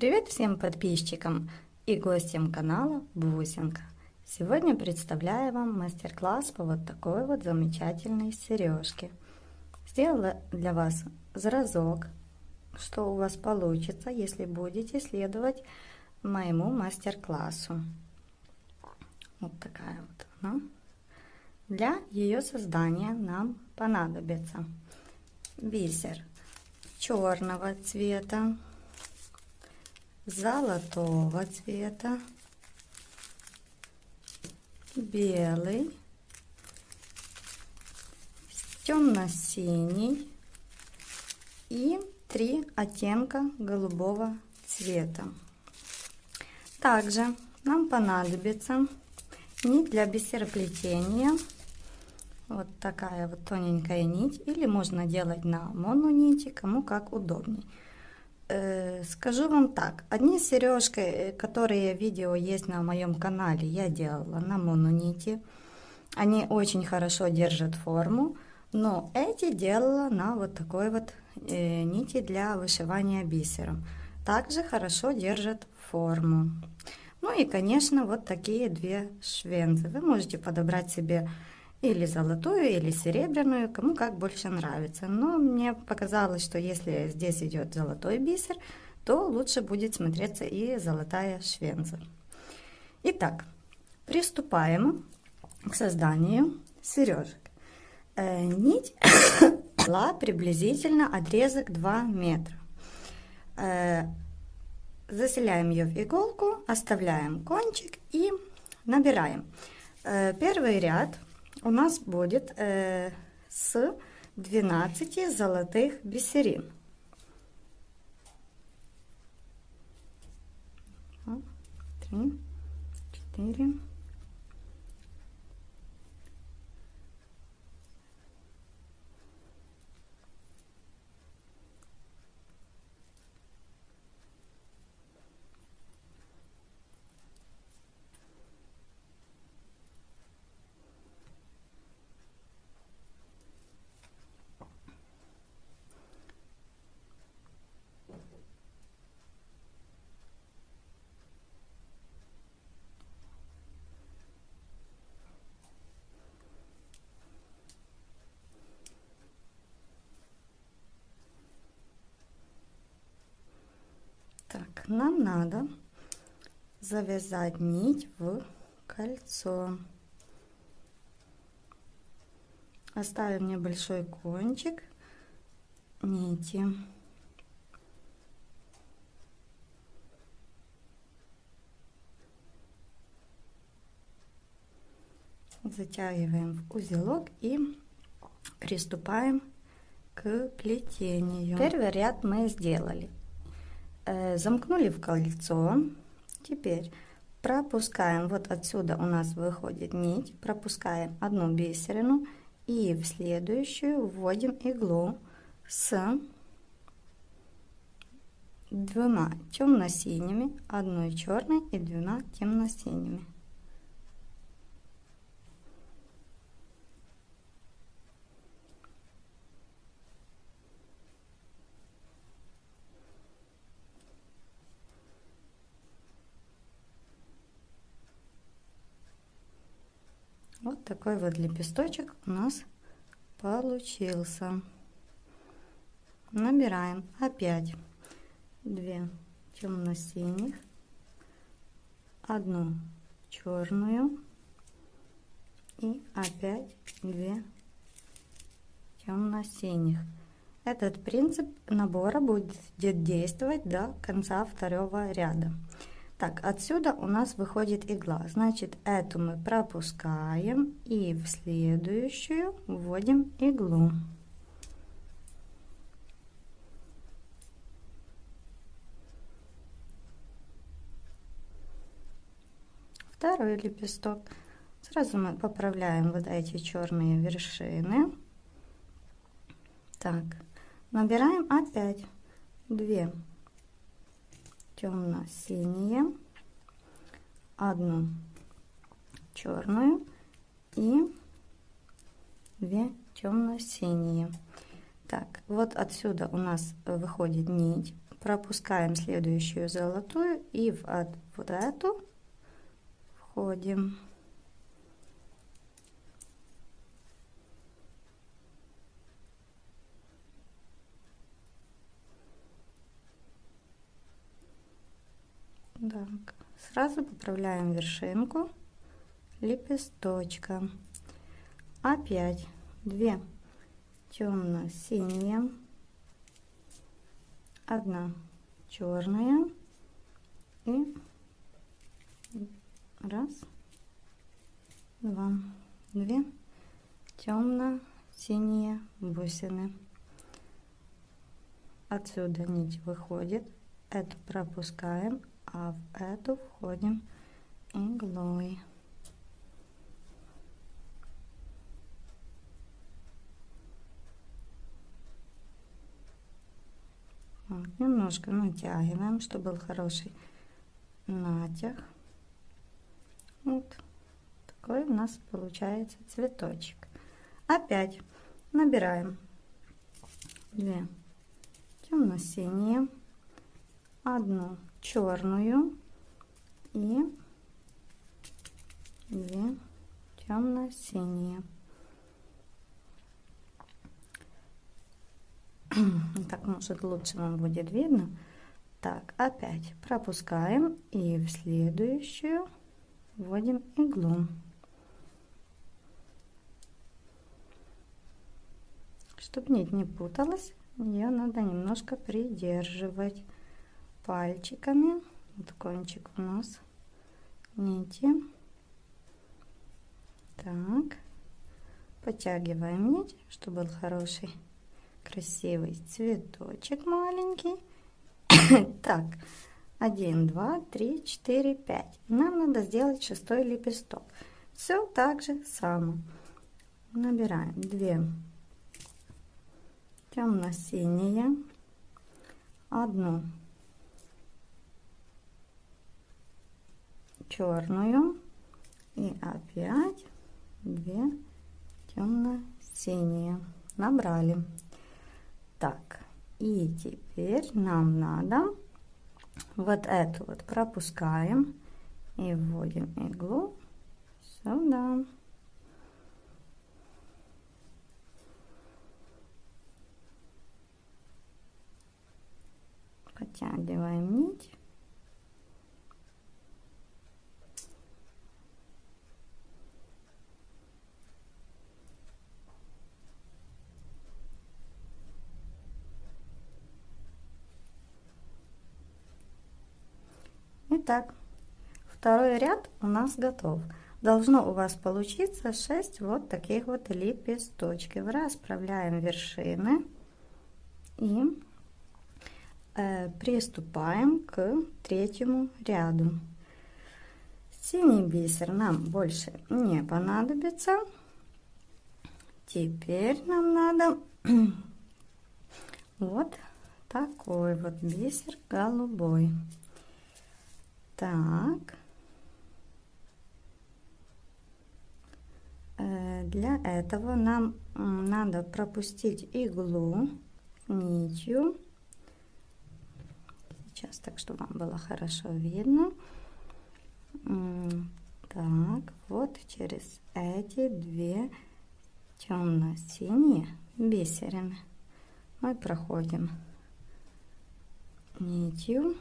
Привет всем подписчикам и гостям канала Бусинка. Сегодня представляю вам мастер-класс по вот такой вот замечательной сережке. Сделала для вас зразок, что у вас получится, если будете следовать моему мастер-классу. Вот такая вот она. Для ее создания нам понадобится бисер черного цвета, золотого цвета, белый, темно-синий и 3 оттенка голубого цвета. Также нам понадобится нить для бисероплетения. Вот такая вот тоненькая нить, или можно делать на мононити, кому как удобней. Скажу вам так, одни сережки, которые видео есть на моем канале, я делала на мононити. Они очень хорошо держат форму, но эти делала на вот такой вот нити для вышивания бисером. Также хорошо держат форму. Ну и, конечно, вот такие две швензы. Вы можете подобрать себе или золотую, или серебряную, кому как больше нравится. Но мне показалось, что если здесь идет золотой бисер, то лучше будет смотреться и золотая швенза. Итак, приступаем к созданию сережек. Нить была приблизительно отрезок 2 метра. Заселяем ее в иголку, оставляем кончик и набираем. Первый ряд у нас будет с 12 золотых бисерин. 3, 4, Так, нам надо завязать нить в кольцо. Оставим небольшой кончик нити. Затягиваем в узелок и приступаем к плетению. Первый ряд мы сделали. Замкнули в кольцо. Теперь пропускаем, вот отсюда у нас выходит нить, пропускаем одну бисерину и в следующую вводим иглу с 2 темно-синими, 1 черной и 2 темно-синими. Вот такой вот лепесточек у нас получился. Набираем опять 2 темно-синих, 1 черную и опять 2 темно-синих. Этот принцип набора будет действовать до конца второго ряда. Так, отсюда у нас выходит игла, значит, эту мы пропускаем и в следующую вводим иглу. Второй лепесток. Сразу мы поправляем вот эти черные вершины. Так, набираем опять 2 темно-синие, 1 черную и 2 темно-синие. Так, вот отсюда у нас выходит нить, пропускаем следующую золотую и в вот эту входим. Так, сразу поправляем вершинку лепесточка. Опять 2 темно-синие, 1 черная и 1, 2, 2 темно-синие бусины. Отсюда нить выходит, эту пропускаем, а в эту входим иглой. Вот, немножко натягиваем, чтобы был хороший натяг. Вот такой у нас получается цветочек. Опять набираем 2 темно-синие, 1 черную и 2 темно-синие. Так, может, лучше вам будет видно. Так, опять пропускаем и в следующую вводим иглу. Чтобы нить не путалась, ее надо немножко придерживать пальчиками. Вот кончик у нас нити. Так, подтягиваем нить, чтобы был хороший красивый цветочек маленький. Так, 1, 2, 3, 4, 5. Нам надо сделать 6-й лепесток. Все так же само. Набираем 2 темно-синие, 1 черную и опять 2 темно-синие. Набрали. Так, и теперь нам надо вот эту вот пропускаем и вводим иглу сюда. Подтягиваем нить. Итак, второй ряд у нас готов. Должно у вас получиться 6 вот таких вот лепесточков. Расправляем вершины и приступаем к третьему ряду. Синий бисер нам больше не понадобится. Теперь нам надо вот такой вот бисер голубой. Так, для этого нам надо пропустить иглу нитью. Сейчас так, чтобы вам было хорошо видно. Так, вот через эти 2 темно-синие бисерины мы проходим нитью.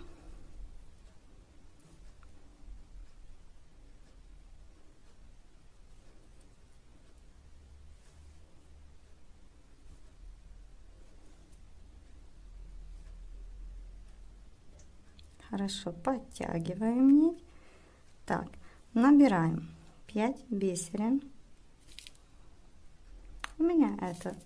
Хорошо подтягиваем нить. Так, набираем 5 бисерин. У меня это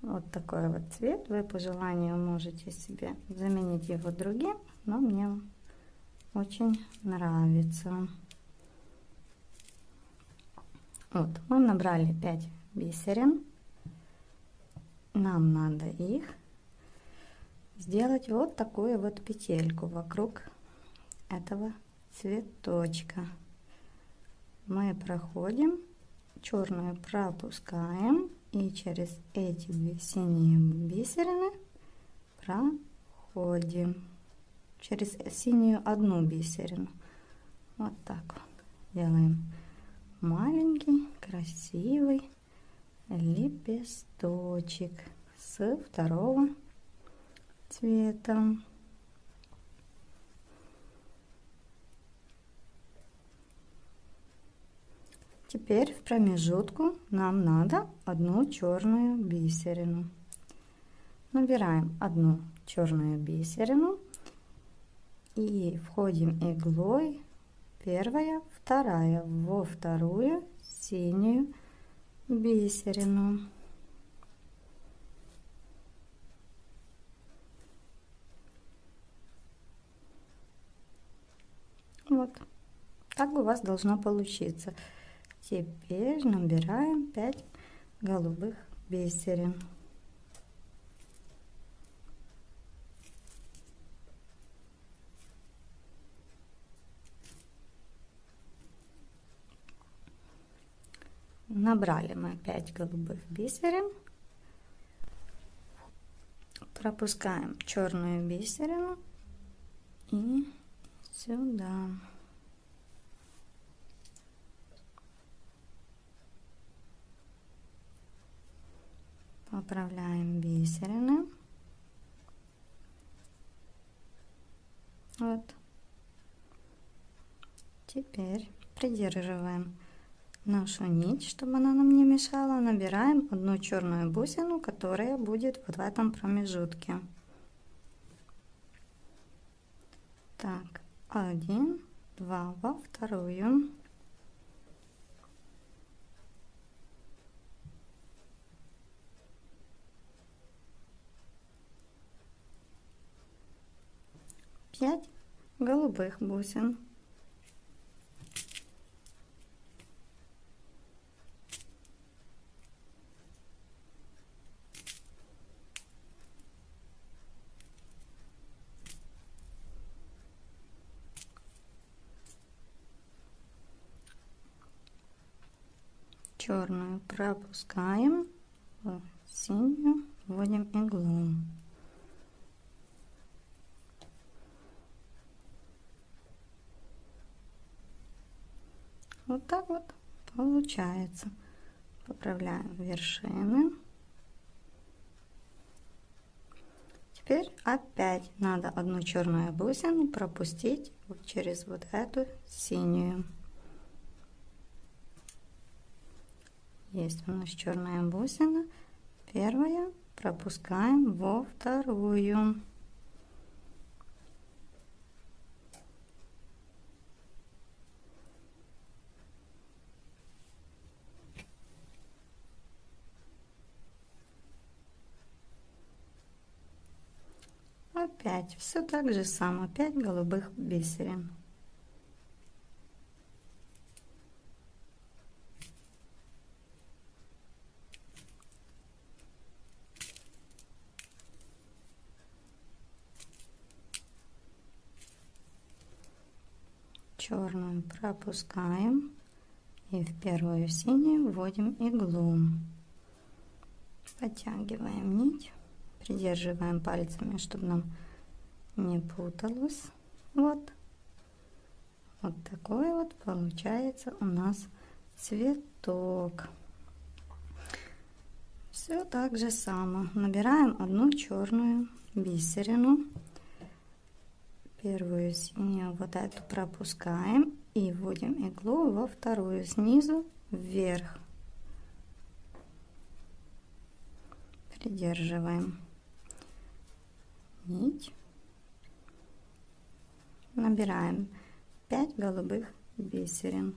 вот такой вот цвет. Вы по желанию можете себе заменить его другим, но мне очень нравится. Вот, мы набрали 5 бисерин. Нам надо их сделать вот такую вот петельку вокруг этого цветочка. Мы проходим, черную пропускаем и через эти 2 синие бисерины входим через синюю одну бисерину. Вот так вот делаем маленький красивый лепесточек с второго цвета. Теперь в промежутку нам надо одну черную бисерину. Набираем одну черную бисерину и входим иглой первая, вторая во вторую синюю бисерину. Вот так у вас должно получиться. Теперь набираем 5 голубых бисерин. Набрали мы 5 голубых бисерин. Пропускаем черную бисерину и сюда. Поправляем бисерины. Вот. Теперь придерживаем нашу нить, чтобы она нам не мешала. Набираем одну черную бусину, которая будет вот в этом промежутке. Так, 1, 2 во вторую. Пять голубых бусин. Черную пропускаем, в синюю вводим иглу. Вот так вот получается. Поправляем вершины. Теперь опять надо одну черную бусину пропустить через вот эту синюю. Есть у нас черная бусина. Первая пропускаем во вторую. Опять все так же само, 5 голубых бисерин. Черную пропускаем и в первую синюю вводим иглу. Подтягиваем нить, придерживаем пальцами, чтобы нам не путалось. Вот такой вот получается у нас цветок. Все так же само. Набираем одну черную бисерину. Первую синюю вот эту пропускаем и вводим иглу во вторую снизу вверх. Придерживаем нить. Набираем 5 голубых бисерин.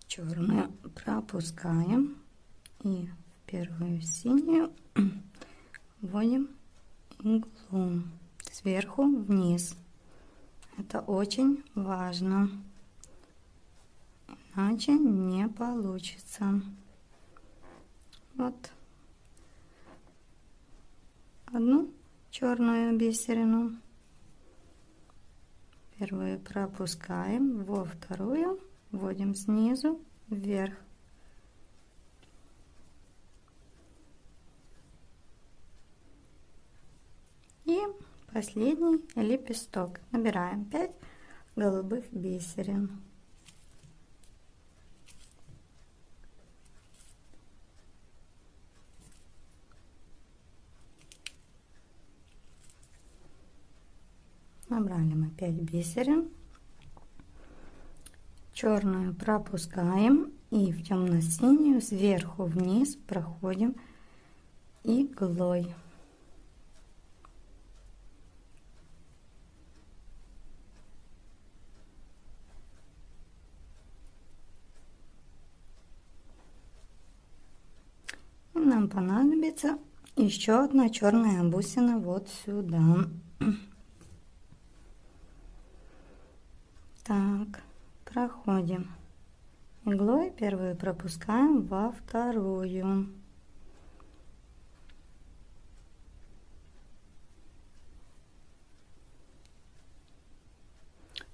Черную пропускаем и в первую синюю вводим иглу сверху вниз. Это очень важно, иначе не получится. Вот черную бисерину. Первую пропускаем, во вторую вводим снизу вверх. И последний лепесток. Набираем 5 голубых бисерин. Набрали мы 5 бисерин. Черную пропускаем и в темно-синюю сверху вниз проходим иглой. И нам понадобится еще одна черная бусина вот сюда. Так, проходим иглой, первую пропускаем во вторую.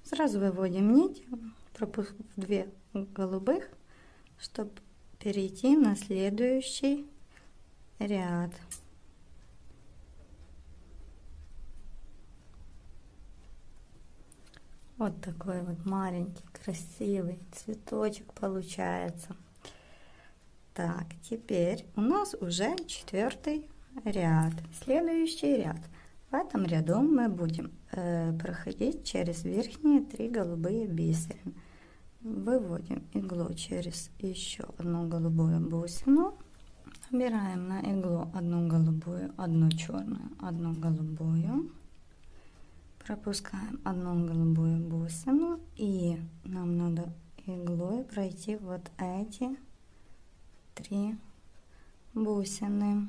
Сразу выводим нить в 2 голубых, чтобы перейти на следующий ряд. Вот такой вот маленький красивый цветочек получается. Так, теперь у нас уже 4-й ряд. Следующий ряд. В этом ряду мы будем проходить через верхние 3 голубые бисерины. Выводим иглу через еще одну голубую бусину. Набираем на иглу 1 голубую, 1 черную, 1 голубую. Пропускаем 1 голубую бусину, и нам надо иглой пройти вот эти 3 бусины.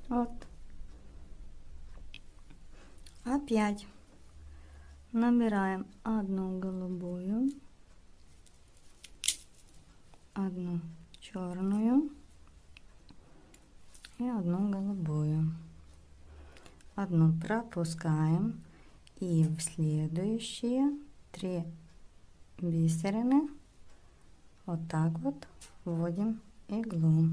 Вот. Опять набираем 1 голубую, 1 черную и 1 голубую. 1 пропускаем и в следующие 3 бисерины вот так вот вводим иглу.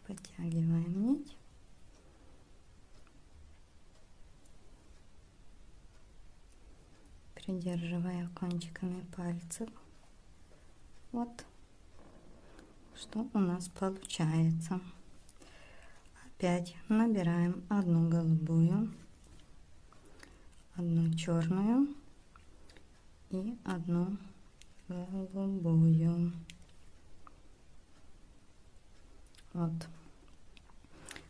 Подтягиваем нить. Придерживая кончиками пальцев. Вот что у нас получается. Опять набираем 1 голубую, 1 черную и 1 голубую. Вот.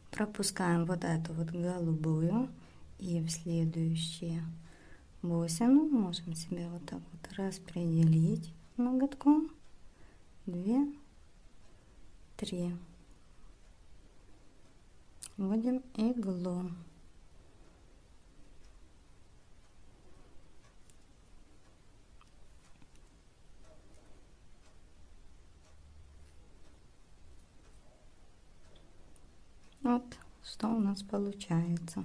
Пропускаем вот эту вот голубую и в следующие бусину можем себе вот так вот распределить ноготком. 2, 3. Вводим иглу. Вот что у нас получается.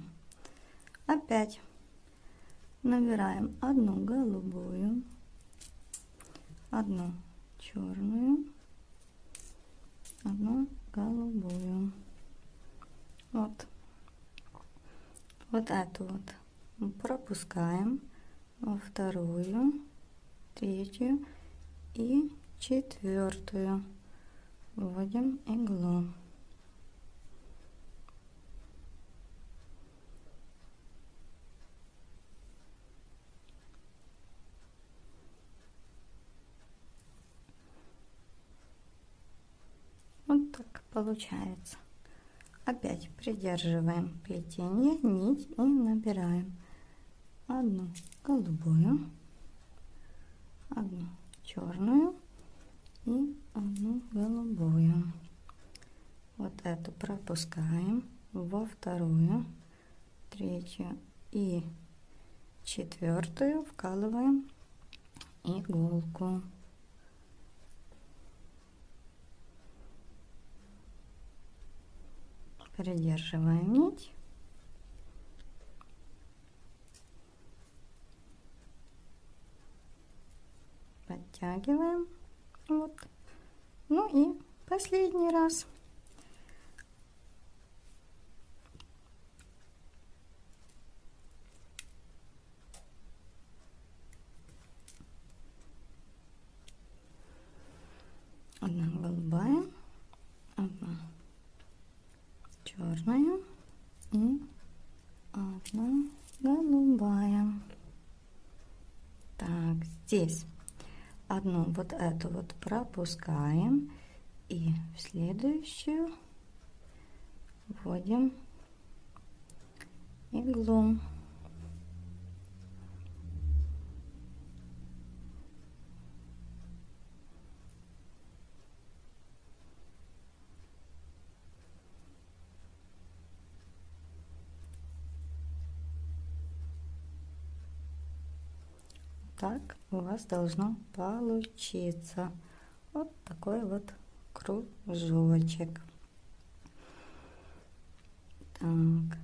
Опять набираем 1 голубую, 1 черную, 1 голубую. Вот эту вот пропускаем во вторую, 3 и 4. Вводим иглу. Вот так получается. Опять придерживаем плетение, нить и набираем 1 голубую, 1 черную и 1 пропускаем во вторую, третью и четвертую, вкалываем иголку. Придерживаем нить. Подтягиваем. Вот. Ну и последний раз. Одна голубая, одна черная и одна голубая. Так, здесь одну вот эту вот пропускаем и в следующую вводим иглу. Так у вас должно получиться вот такой вот кружочек. Так,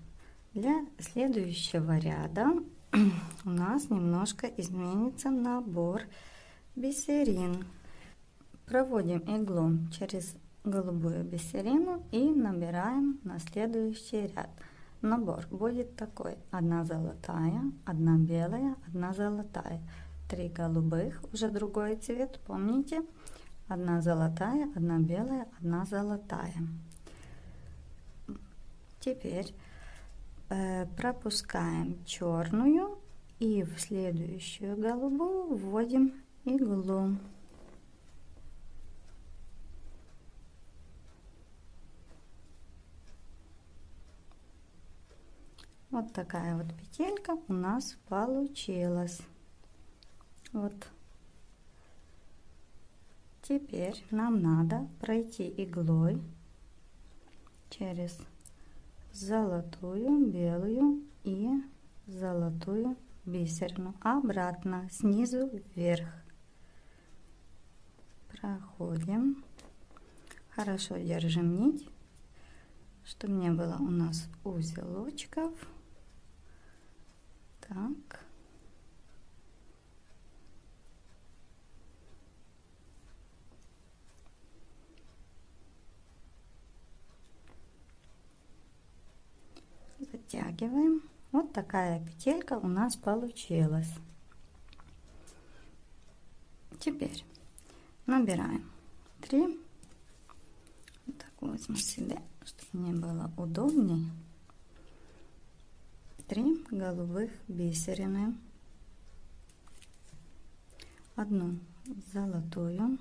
для следующего ряда у нас немножко изменится набор бисерин. Проводим иглу через голубую бисерину и набираем на следующий ряд. Набор будет такой: одна золотая, одна белая, одна золотая, 3 голубых, уже другой цвет, помните, одна золотая, одна белая, одна золотая. Теперь пропускаем черную и в следующую голубую вводим иглу. Вот такая вот петелька у нас получилась. Вот. Теперь нам надо пройти иглой через золотую, белую и золотую бисерину обратно, снизу вверх. Проходим. Хорошо держим нить, чтобы не было у нас узелочков. Так. Затягиваем. Вот такая петелька у нас получилась. Теперь набираем 3. Так, возьму себе, чтобы мне было удобнее. 3 голубых бисерины, одну золотую,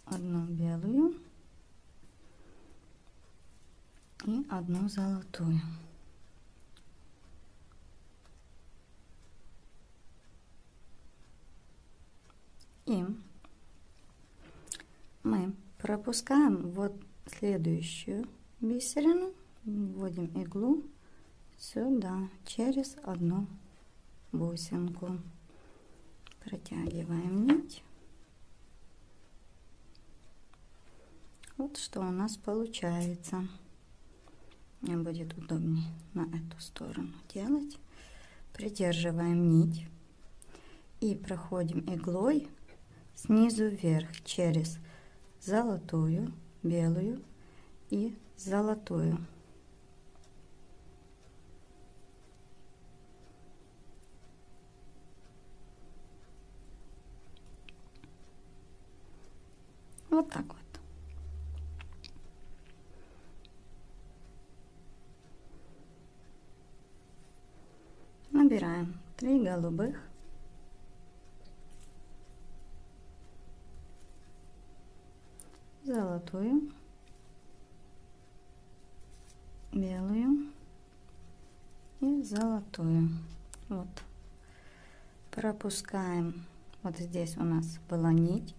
одну белую и одну золотую. И мы пропускаем вот следующую бисерину, вводим иглу сюда через одну бусинку, протягиваем нить. Вот что у нас получается. Мне будет удобнее на эту сторону делать. Придерживаем нить и проходим иглой снизу вверх через золотую, белую и золотую. Вот так вот. Набираем 3 голубых, золотую, белую и золотую. Вот. Пропускаем. Вот здесь у нас была нить.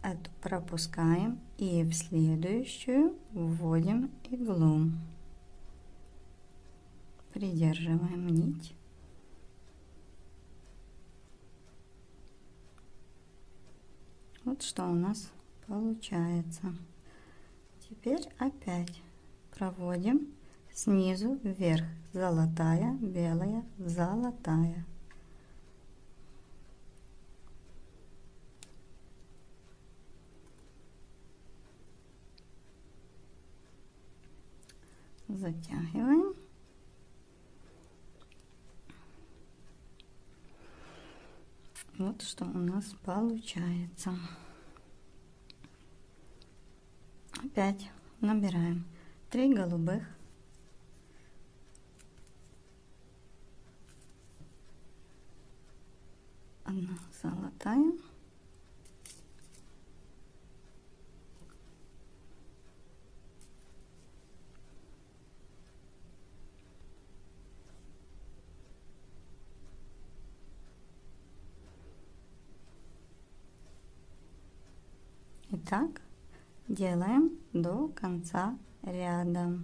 эту пропускаем и в следующую вводим иглу. Придерживаем нить. Вот что у нас получается. Теперь опять проводим снизу вверх. Золотая, белая, золотая. Затягиваем. Вот что у нас получается. Опять набираем 3 голубых, 1 золотая, и так делаем до конца ряда.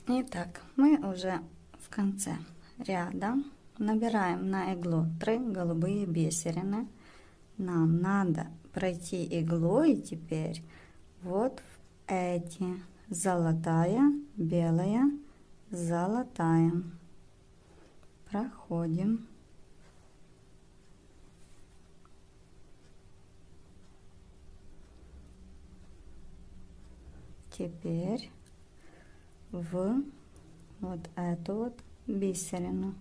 Итак, мы уже в конце ряда. Набираем на иглу 3 голубые бисерины. Нам надо пройти иглой теперь вот в эти: золотая, белая, золотая. Проходим. Теперь в вот эту вот бисерину,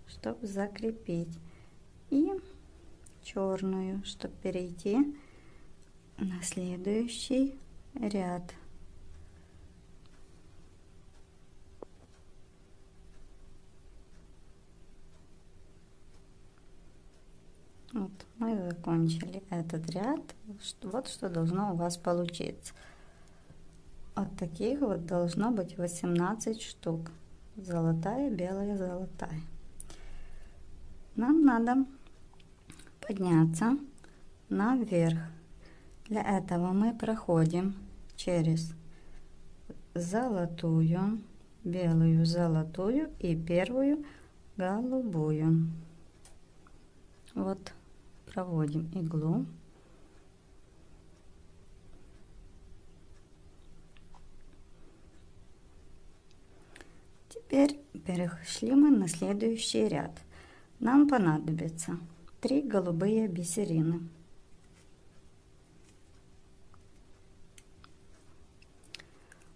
чтобы закрепить, и черную, чтобы перейти на следующий ряд. Вот мы закончили этот ряд. Вот что должно у вас получиться. Вот таких вот должно быть 18 штук. Золотая, белая, золотая. Нам надо подняться наверх. Для этого мы проходим через золотую, белую, золотую и первую голубую. Вот проводим иглу. Теперь перешли мы на следующий ряд. Нам понадобится 3 голубые бисерины.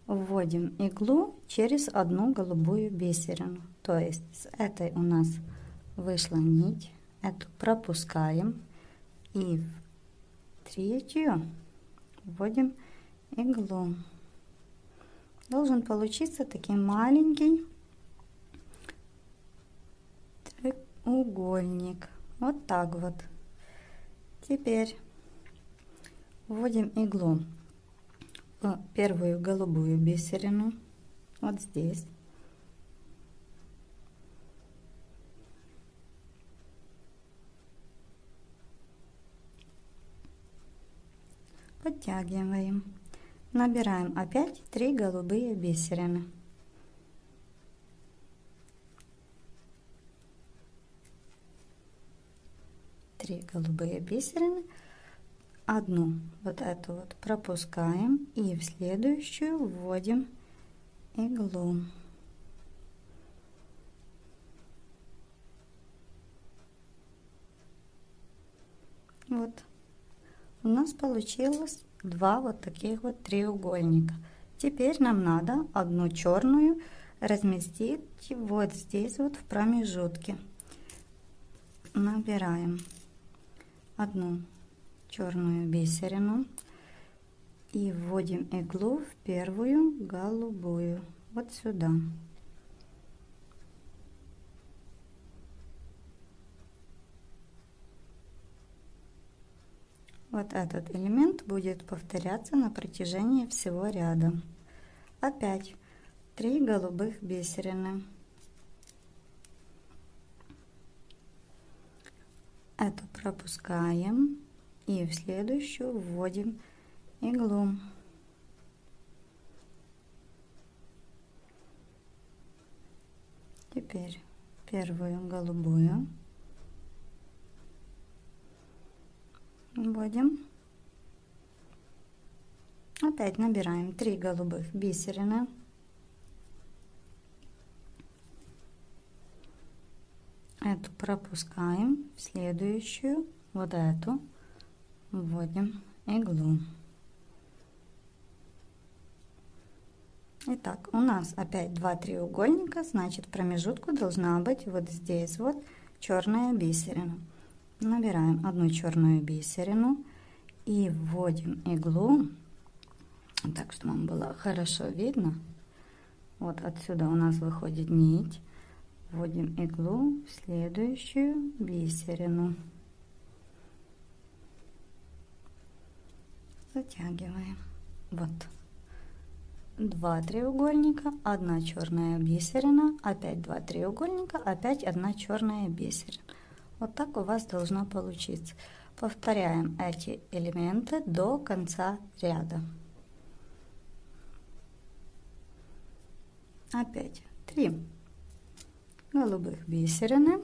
Вводим иглу через 1 голубую бисерину. То есть с этой у нас вышла нить. Эту пропускаем. И в 3-ю вводим иглу. Должен получиться такой маленький треугольник. Вот так вот. Теперь Вводим иглу в первую голубую бисерину, вот здесь. Подтягиваем. Набираем опять 3 голубые бисерины. Три голубые бисерины. Одну вот эту вот пропускаем и в следующую вводим иглу. Вот. У нас получилось два вот таких вот треугольника. Теперь нам надо одну черную разместить вот здесь вот в промежутке. Набираем одну черную бисерину и вводим иглу в первую голубую вот сюда. Вот этот элемент будет повторяться на протяжении всего ряда. Опять 3 голубых бисерины. Эту пропускаем и в следующую вводим иглу. Теперь первую голубую вводим. Опять набираем 3 голубых бисерины. Эту пропускаем, в следующую, вот эту, вводим иглу. Итак, у нас опять 2 треугольника, значит, в промежутку должна быть вот здесь вот черная бисерина. Набираем одну черную бисерину и вводим иглу, так что вам было хорошо видно. Вот отсюда у нас выходит нить. Вводим иглу в следующую бисерину. Затягиваем. Вот. 2 треугольника, 1 черная бисерина, опять 2 треугольника, опять 1 черная бисерина. Вот так у вас должно получиться. Повторяем эти элементы до конца ряда. Опять 3 голубых бисерины.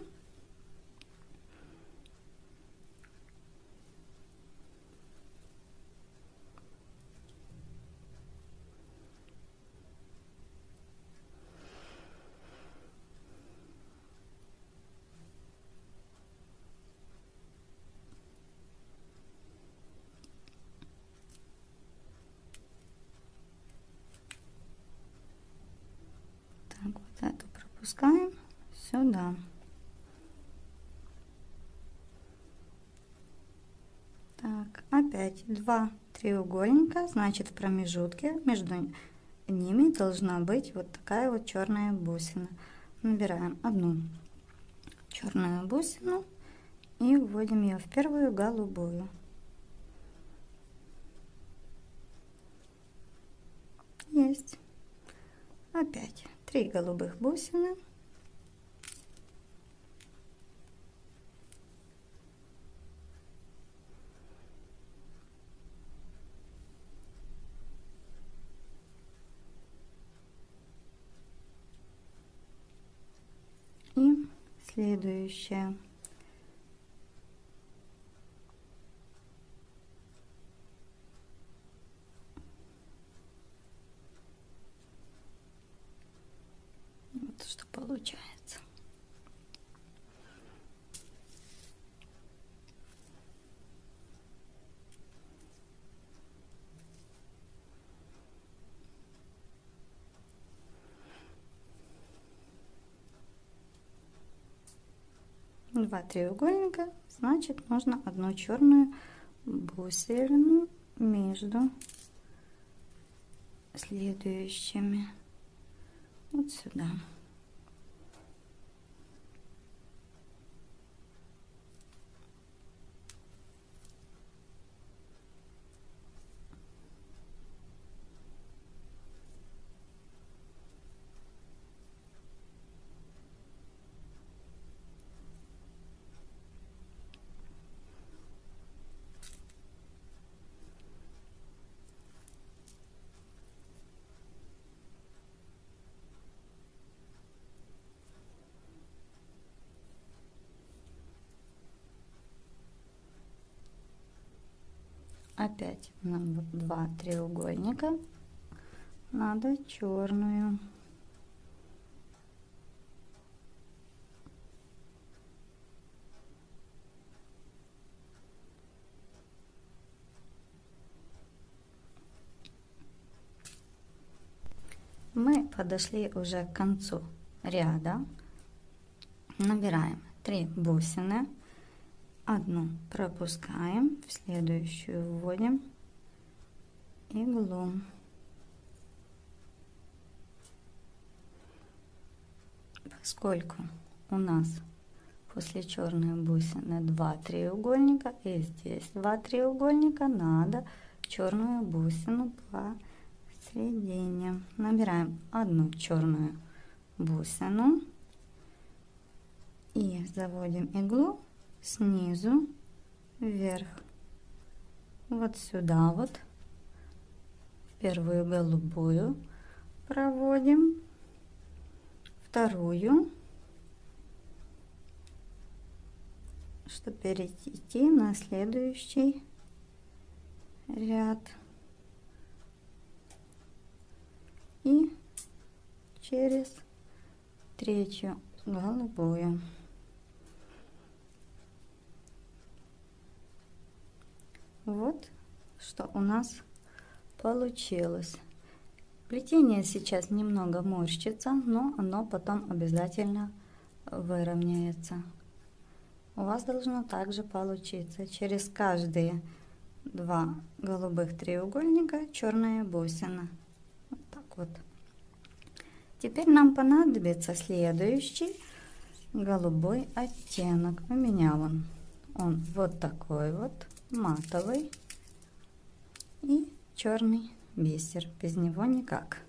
Так, вот эту пропускаем сюда. Так, опять 2 треугольника, значит, в промежутке между ними должна быть вот такая вот черная бусина. Набираем одну черную бусину и вводим ее в первую голубую. Есть. Опять 3 голубых бусины. И следующая. Вот что получается. Два треугольника, значит, нужно одну черную бусину между следующими. Вот сюда. Опять нам вот 2 треугольника, надо черную. Мы подошли уже к концу ряда. Набираем 3 бусины, одну пропускаем, в следующую вводим иглу. Поскольку у нас после черной бусины 2 треугольника и здесь 2 треугольника, надо черную бусину посередине. Набираем одну черную бусину и заводим иглу снизу вверх, вот сюда вот, первую голубую проводим, вторую, чтобы перейти на следующий ряд, и через третью голубую. Вот что у нас получилось. Плетение сейчас немного морщится, но оно потом обязательно выровняется. У вас должно также получиться через каждые 2 голубых треугольника черная бусина. Вот так вот. Теперь нам понадобится следующий голубой оттенок. У меня он вот такой вот, матовый, и черный бисер, без него никак.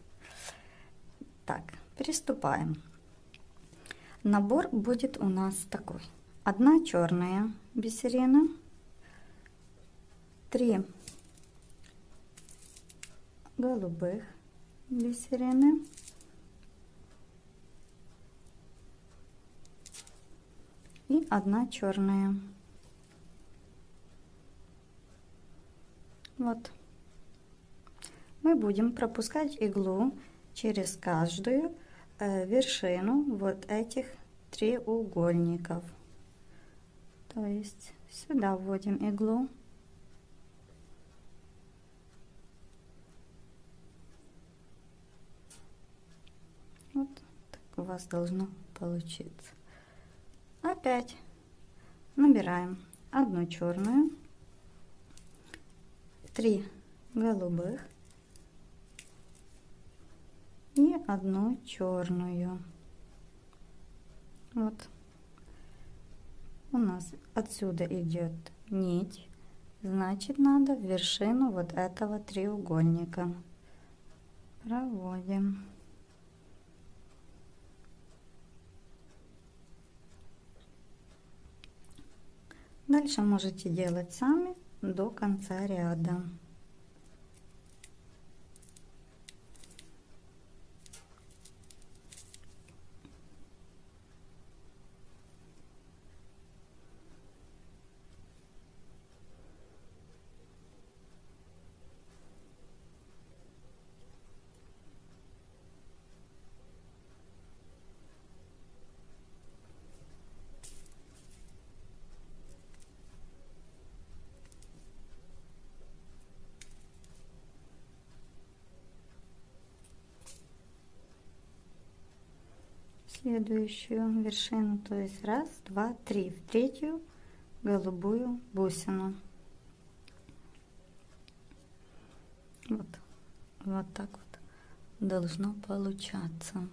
Так, приступаем. Набор будет у нас такой: 1 черная бисерина, 3 голубых бисерины, и 1 черная. Вот. Мы будем пропускать иглу через каждую вершину вот этих треугольников. То есть сюда вводим иглу. Вот так у вас должно получиться. Опять набираем 1 черную, 3 голубых и 1 черную. Вот у нас отсюда идет нить, значит надо в вершину вот этого треугольника проводим. Дальше можете делать сами до конца ряда. Следующую вершину, то есть 1, 2, 3, в третью голубую бусину. Вот так вот должно получаться.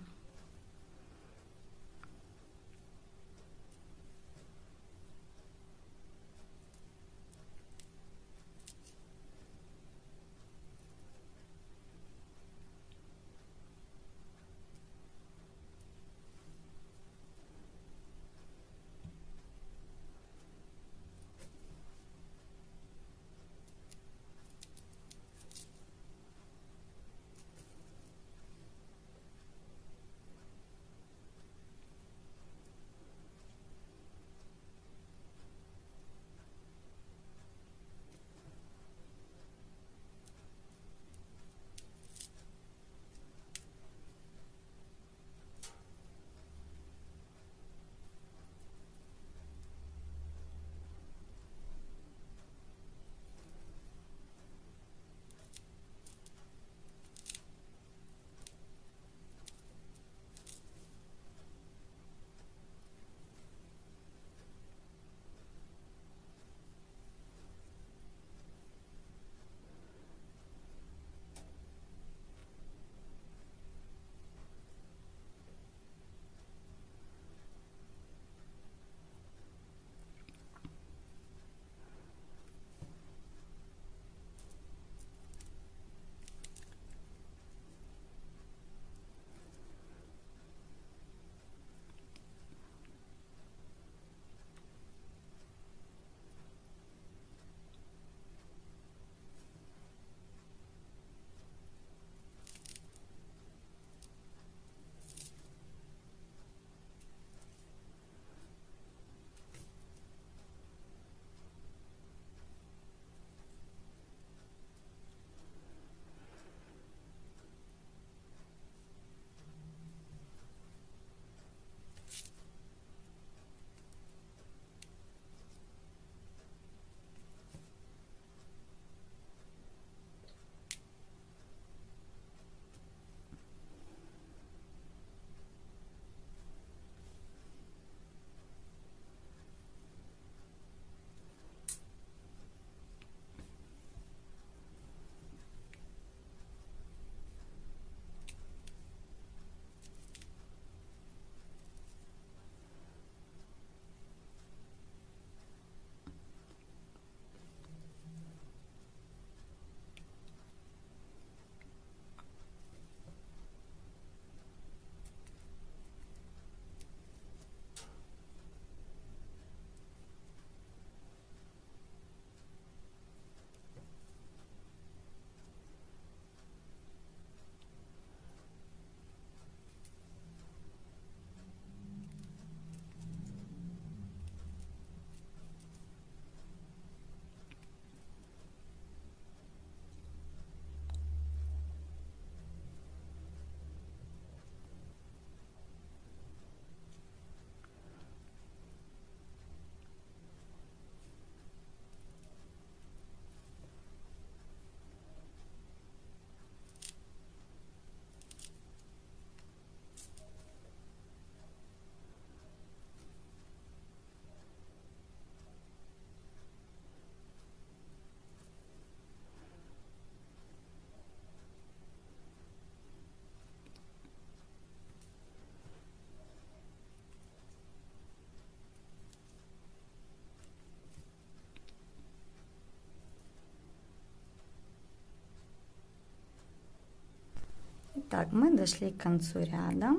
Так, мы дошли к концу ряда.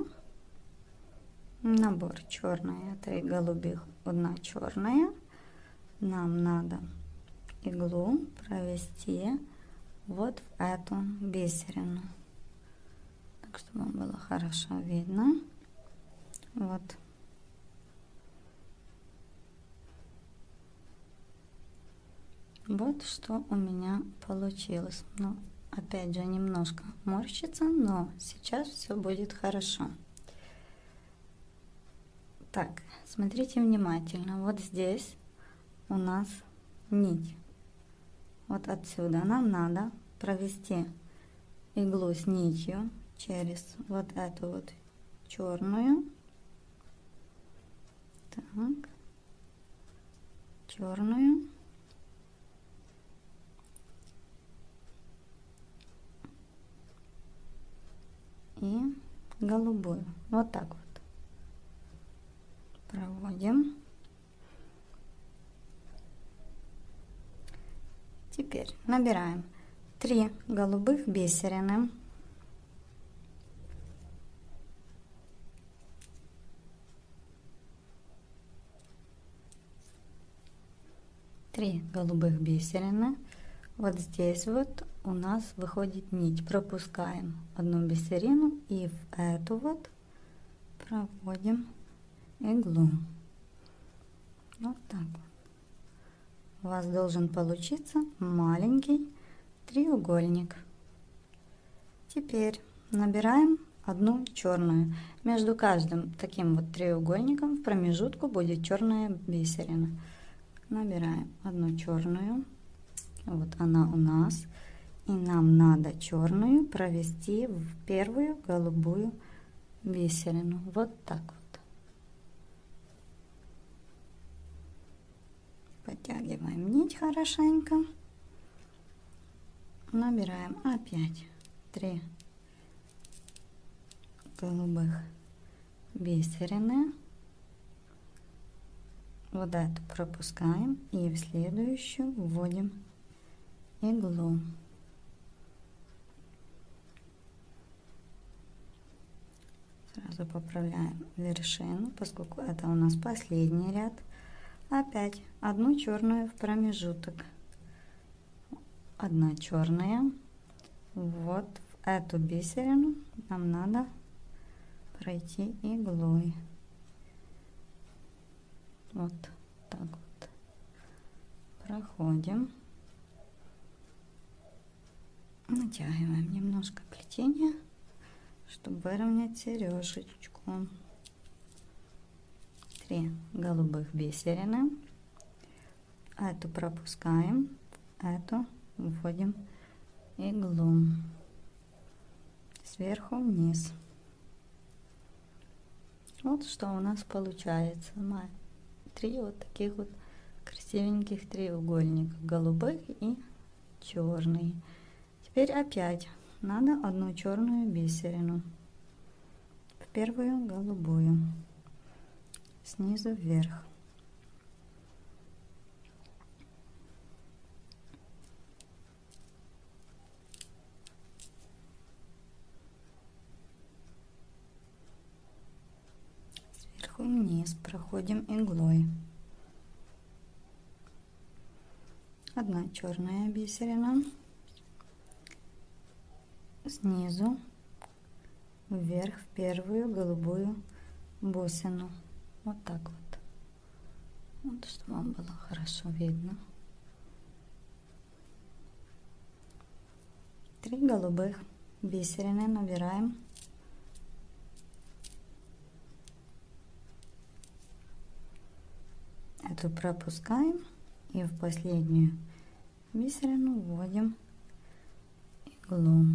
Набор черная, 3 голубых, 1 черная. Нам надо иглу провести вот в эту бисерину, так чтобы вам было хорошо видно. Вот. Вот что у меня получилось. Но опять же немножко морщится, но сейчас все будет хорошо. Так, смотрите внимательно. Вот здесь у нас нить. Вот отсюда нам надо провести иглу с нитью через вот эту вот черную. Так, черную. И голубую. Вот так вот проводим. Теперь набираем 3 голубых бисерины. Три голубых бисерины. Вот здесь вот у нас выходит нить. Пропускаем одну бисерину и в эту вот проводим иглу. Вот так вот. У вас должен получиться маленький треугольник. Теперь набираем одну черную. Между каждым таким вот треугольником в промежутку будет черная бисерина. Набираем одну черную. Вот она у нас. И нам надо черную провести в первую голубую бисерину. Вот так вот. Подтягиваем нить хорошенько. Набираем опять 3 голубых бисерины. Вот эту пропускаем и в следующую вводим иглу. Сразу поправляем вершину, поскольку это у нас последний ряд. Опять одну черную в промежуток. Одна черная. Вот в эту бисерину нам надо пройти иглой. Вот так вот проходим. Натягиваем немножко плетение, чтобы выровнять сережечку. 3 голубых бисерины. Эту пропускаем, эту вводим иглу сверху вниз. Вот что у нас получается. 3 вот таких вот красивеньких треугольников, голубых и черный. Теперь опять надо одну черную бисерину в первую голубую снизу вверх. Сверху вниз проходим иглой. Одна черная бисерина снизу вверх в первую голубую бусину. Вот так вот. Вот, чтобы вам было хорошо видно. 3 голубых бисерины набираем. Эту пропускаем и в последнюю бисерину вводим иглу.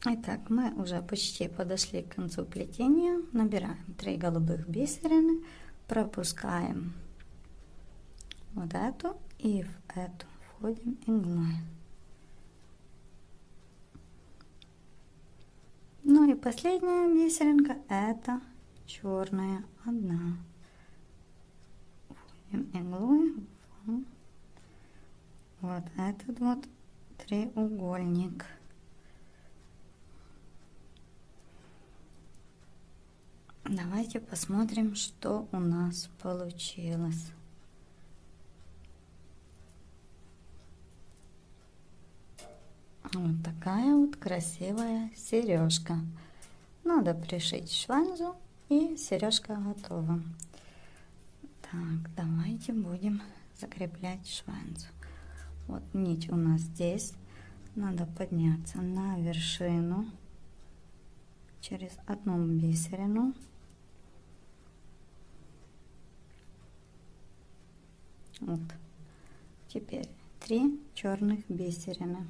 Итак, мы уже почти подошли к концу плетения. Набираем 3 голубых бисерины, пропускаем вот эту и в эту входим иглой. Ну и последняя бисеринка, это черная одна. Входим иглой в вот этот вот треугольник. Давайте посмотрим, что у нас получилось. Вот такая вот красивая сережка. Надо пришить шванзу, и сережка готова. Так, давайте будем закреплять шванзу. Вот нить у нас здесь. Надо подняться на вершину через одну бисерину. Вот. Теперь 3 черных бисерины.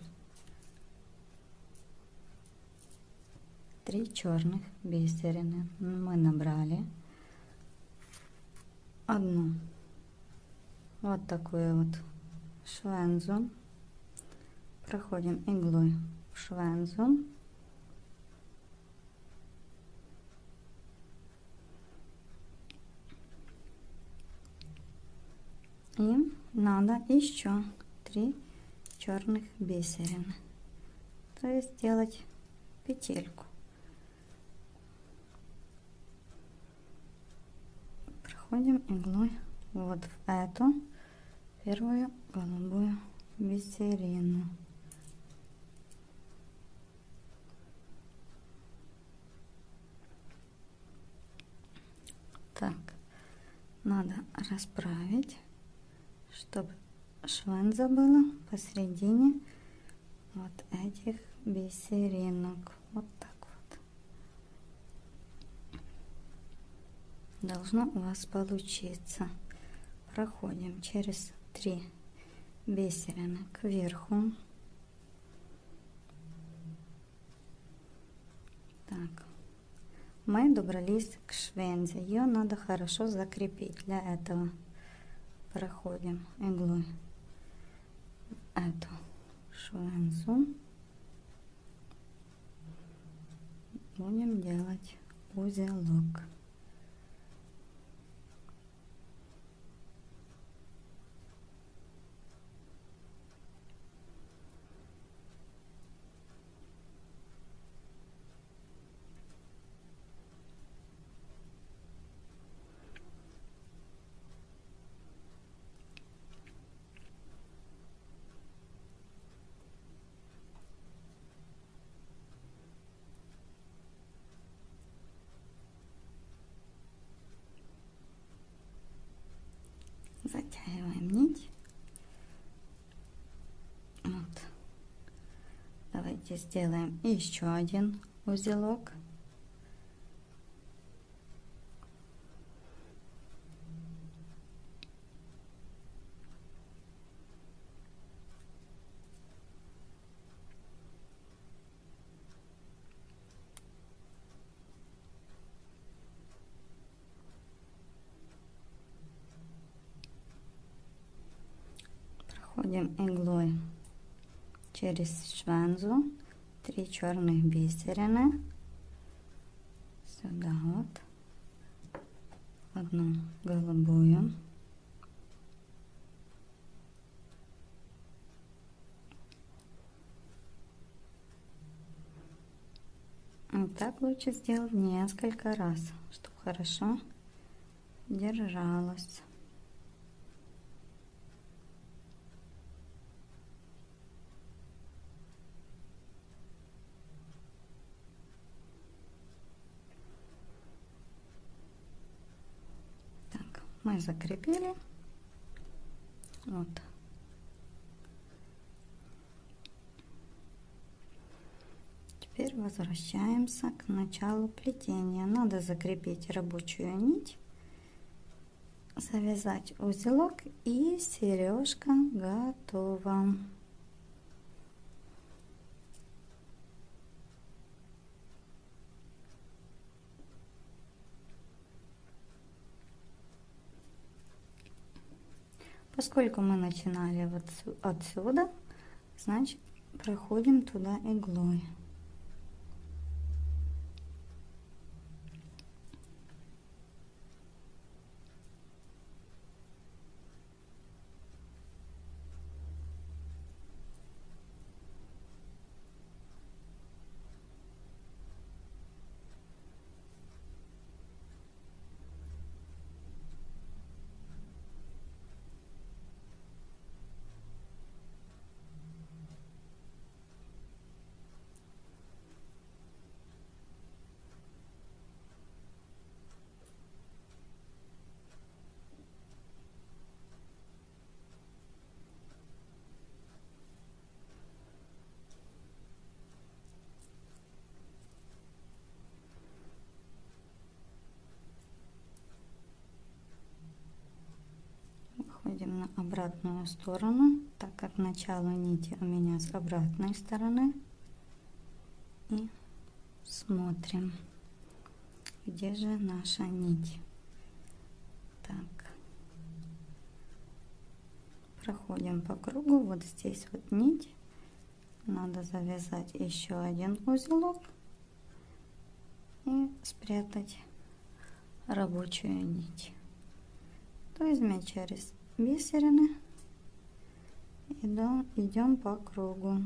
3 черных бисерины мы набрали. Одну вот такую вот швензу. Проходим иглой в швензу. И надо еще 3 черных бисерины, то есть сделать петельку. Проходим иглой вот в эту первую голубую бисерину. Так, надо расправить, чтобы швенза была посередине вот этих бисеринок. Вот так вот должно у вас получиться. Проходим через 3 бисерины кверху. Так, мы добрались к швензе. Ее надо хорошо закрепить. Для этого проходим иглой эту швензу. Будем делать узелок. Затягиваем нить. Вот. Давайте сделаем еще один узелок. Проходим иглой через швензу, 3 черных бисерины, сюда вот, одну голубую, вот так лучше сделать несколько раз, чтобы хорошо держалась. Мы закрепили. Вот. Теперь возвращаемся к началу плетения. Надо закрепить рабочую нить, завязать узелок, и сережка готова. Поскольку мы начинали вот отсюда, значит проходим туда иглой. Выходим на обратную сторону, так как начало нити у меня с обратной стороны. И смотрим, где же наша нить. Так, проходим по кругу. Вот здесь вот нить. Надо завязать еще один узелок и спрятать рабочую нить. То есть мы через бисерины идем по кругу.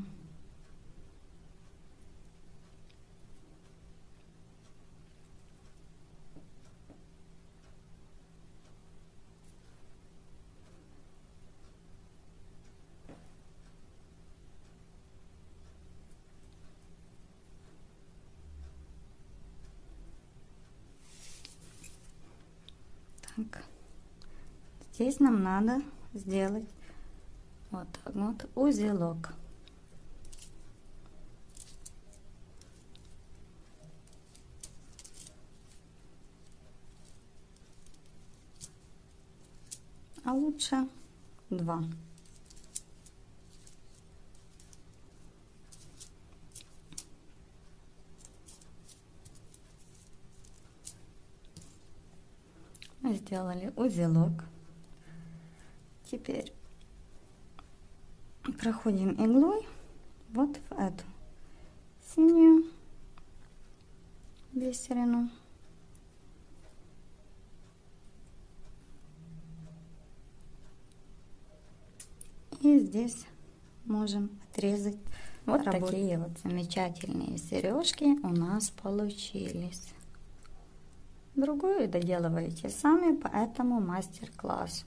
Так. Здесь нам надо сделать вот так вот узелок. А лучше 2. Мы сделали узелок. Теперь проходим иглой вот в эту синюю бисерину. И здесь можем отрезать. Вот такие вот замечательные сережки у нас получились. Другую доделываете сами по этому мастер-классу.